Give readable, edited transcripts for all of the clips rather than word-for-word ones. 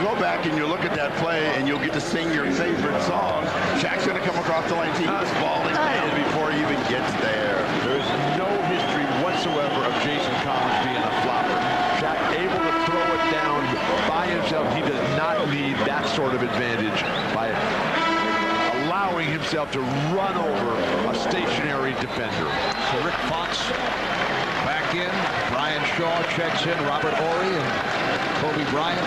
go back and you look at that play and you'll get to sing your favorite song. Shaq's going to come across the lane. He was falling down before he even gets there. There's no history whatsoever of Jason Collins being a flopper. Shaq able to throw it down by himself. He does not need that sort of advantage by allowing himself to run over a stationary defender. So Rick Fox back in. Brian Shaw checks in. Robert Horry and Kobe Bryant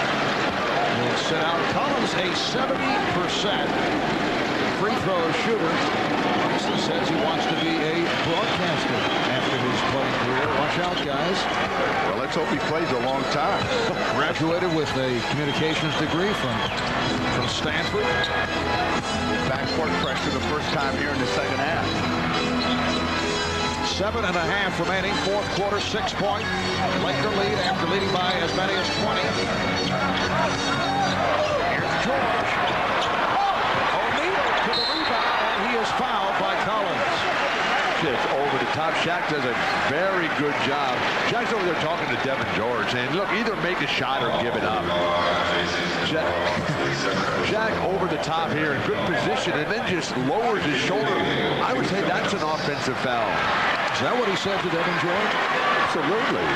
will sit out. Collins a 70% free throw shooter. He says he wants to be a broadcaster after his playing career. Watch out, guys. Well, let's hope he plays a long time. Graduated with a communications degree from Stanford. Backcourt pressure the first time here in the second half. 7.5 remaining, fourth quarter, 6-point. Laker lead after leading by as many as 20. Here's George. O'Neal to the rebound, and he is fouled by Collins. Just over the top. Shaq does a very good job. Shaq's over there talking to Devin George, saying, look, either make a shot or give it up. Shaq over the top here in good position and then just lowers his shoulder. I would say that's an offensive foul. Is that what he said to Devin George? Absolutely.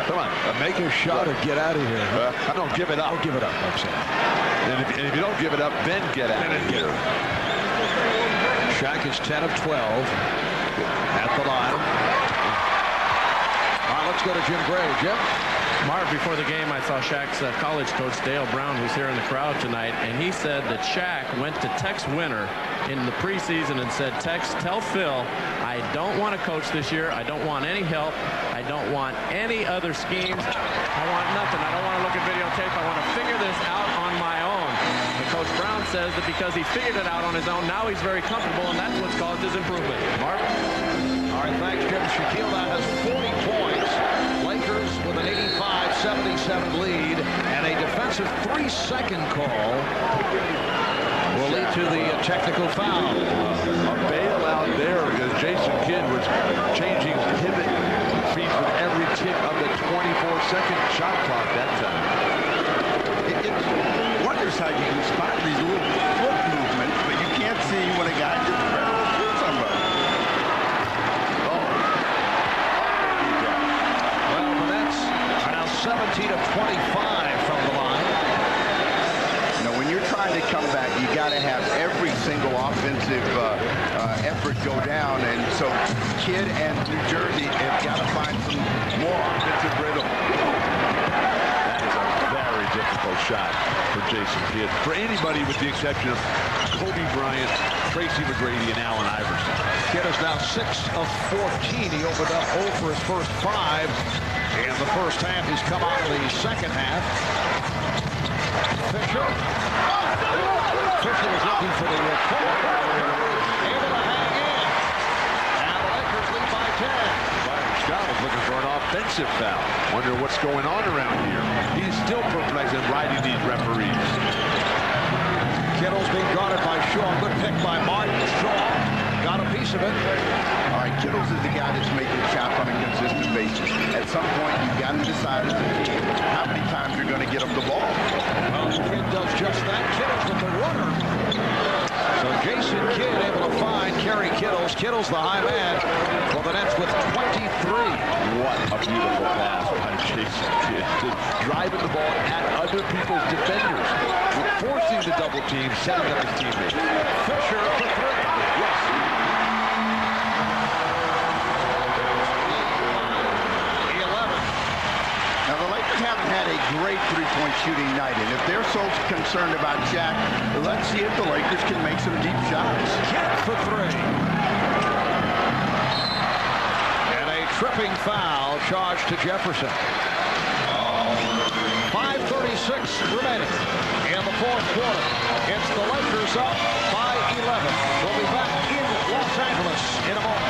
Come on, make a shot or get out of here. No, give it up. Oh, give it up, I'm saying. And if you don't give it up, then get out of here. Shaq is 10 of 12 at the line. All right, let's go to Jim Gray. Jim? Mark, before the game, I saw Shaq's college coach, Dale Brown, who's here in the crowd tonight, and he said that Shaq went to Tex Winter in the preseason and said, Tex, tell Phil, I don't want to coach this year. I don't want any help. I don't want any other schemes. I want nothing. I don't want to look at videotape. I want to figure this out on my own. And Coach Brown says that because he figured it out on his own, now he's very comfortable, and that's what's caused his improvement. Mark? All right, thanks, Jim. Shaquille now has 40 points. Lakers with an 85-77 lead, and a defensive 3-second call will lead to the technical foul. A bailout there because Jason Kidd was changing pivot feet with every tick of the 24-second shot clock that time. It wonders how you can spot these little foot movements, but you can't see when a guy just grabs somebody. Well, the Nets are now 17 of 25 from the line. You know, when you're trying to come back, you got to have every single offensive effort go down, and so Kidd and New Jersey have got to find some more offensive rhythm. That is a very difficult shot for Jason Kidd. For anybody with the exception of Kobe Bryant, Tracy McGrady, and Allen Iverson. Kidd is now 6 of 14. He opened up 0 for his first 5 in the first half. He's come out in the second half. Fisher was looking for the report. Able to hang in. And the Lakers lead by 10. Byron Scott was looking for an offensive foul. Wonder what's going on around here. He's still perplexed in riding these referees. Kittles being guarded by Shaw. Good pick by Martin. Shaw got a piece of it. All right, Kittles is the guy that's making shots on a consistent basis. At some point, you've got to decide as a team how many times you're going to get him the ball. Well, Kidd does just that. Kittles with the runner. So Jason Kidd able to find Kerry Kittles. Kittles the high man for the Nets with 23. What a beautiful pass by Jason Kidd. Just driving the ball at other people's defenders. Forcing the double team, setting up his teammates. Fisher for 3. Yes. Now, the Lakers haven't had a great three-point shooting night, and if they're so concerned about Shaq, let's see if the Lakers can make some deep shots. Kidd for 3. And a tripping foul charged to Jefferson. 5:36 remaining in the fourth quarter. It's the Lakers up by 11. We'll be back in Los Angeles in a moment.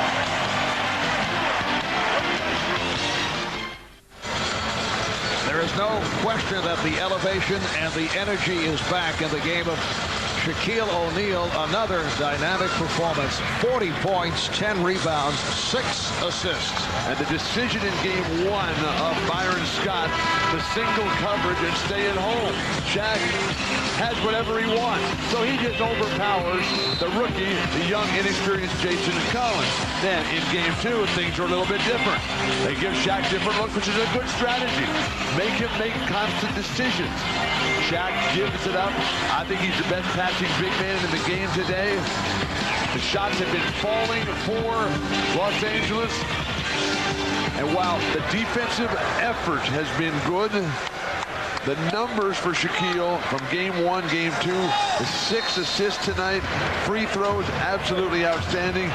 There is no question that the elevation and the energy is back in the game of Shaquille O'Neal, another dynamic performance. 40 points, 10 rebounds, 6 assists. And the decision in game 1 of Byron Scott to single coverage and stay at home. Shaq has whatever he wants, so he just overpowers the rookie, the young, inexperienced Jason Collins. Then in game 2, things are a little bit different. They give Shaq different looks, which is a good strategy. Make him make constant decisions. Shaq gives it up. I think he's the best passing big man in the game today. The shots have been falling for Los Angeles. And while the defensive effort has been good, the numbers for Shaquille from game 1, game 2, the 6 assists tonight, free throws, absolutely outstanding.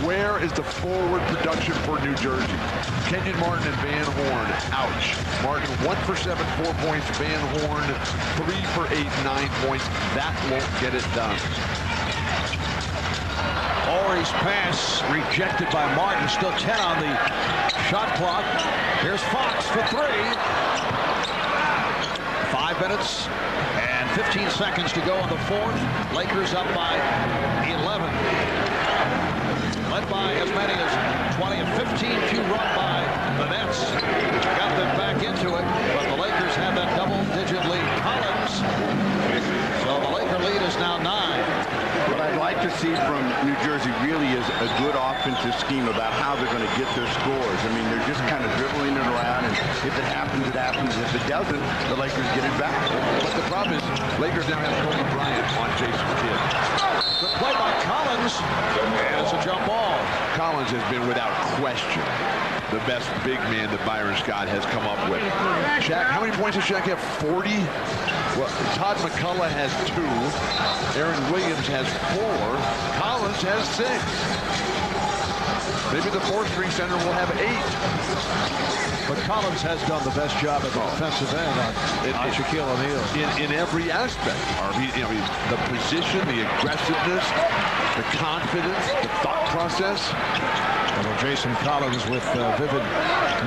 Where is the forward production for New Jersey? Kenyon Martin and Van Horn, ouch. Martin 1 for 7, 4 points. Van Horn 3 for 8, 9 points. That won't get it done. Horry's pass rejected by Martin. Still 10 on the shot clock. Here's Fox for 3. 5 minutes and 15 seconds to go in the fourth. Lakers up by 11. Led by as many as 20. A 15-2 run by the Nets. Got them back into it, but the Lakers have that double-digit lead. Collins. So the Laker lead is now 9. What I'd like to see from New Jersey really is a good offensive scheme about how they're going to get their scores. I mean, they're just kind of dribbling it around, and if it happens, it happens. If it doesn't, the Lakers get it back. But the problem is, Lakers now have Kobe Bryant on Jason Kidd. Good play by Collins, and it's a jump ball. Collins has been, without question, the best big man that Byron Scott has come up with. Shaq, how many points does Shaq have? 40? Well, Todd McCullough has 2. Aaron Williams has 4. Collins has 6. Maybe the 4th-string center will have 8. But Collins has done the best job at the defensive end on Shaquille O'Neal. In every aspect. The position, the aggressiveness, the confidence, the thought process. Jason Collins with vivid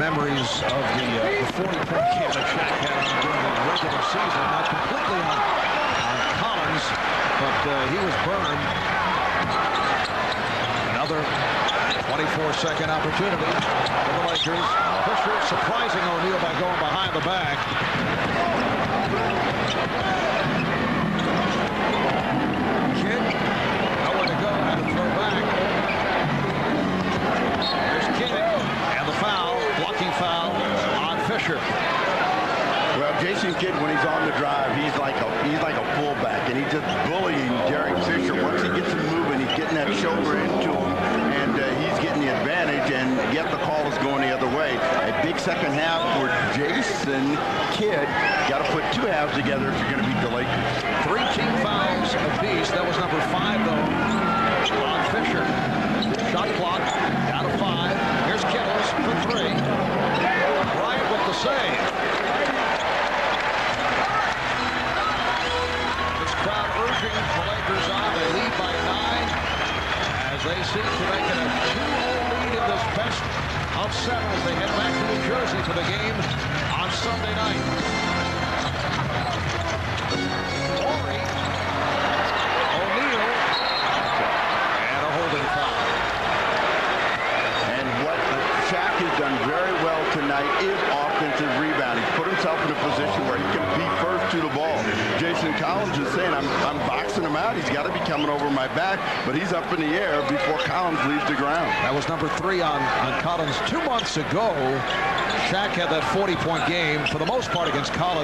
memories of the 40-point game that Shaq had during the regular season. Not completely on Collins, but he was burned. Another 24-second opportunity for the Lakers. Fisher surprising O'Neal by going behind the back. Kidd, nowhere to go, had to throw back. There's Kidd, and the foul, blocking foul on Fisher. Well, Jason Kidd, when he's on the drive, he's like a fullback, and he's just bullying Derek Fisher. Once he gets him moving, he's getting that shoulder into him, and he's getting the advantage, and yet the call is going the other way. A big second half for Jason Kidd. Got to put 2 halves together if you're going to beat the Lakers. 3 team fouls apiece. That was number 5, though, on Fisher. Shot clock down to 5. Here's Kittles for 3. Bryant with the save. This crowd urging the Lakers on. They lead by 9 as they seek to make it a 2-0 lead in this best of 7 as they head back to New Jersey for the game on Sunday night. Horry, O'Neal, and a holding foul. And what Shaq has done very well tonight is offensive rebounding. He's put himself in a position where he can be first to the ball. Jason Collins is saying, I'm boxing him out. He's got to be coming over my back, but he's up in the air before Collins leaves the ground. That was number 3 on Collins. 2 months ago, Shaq had that 40-point game, for the most part, against Collins.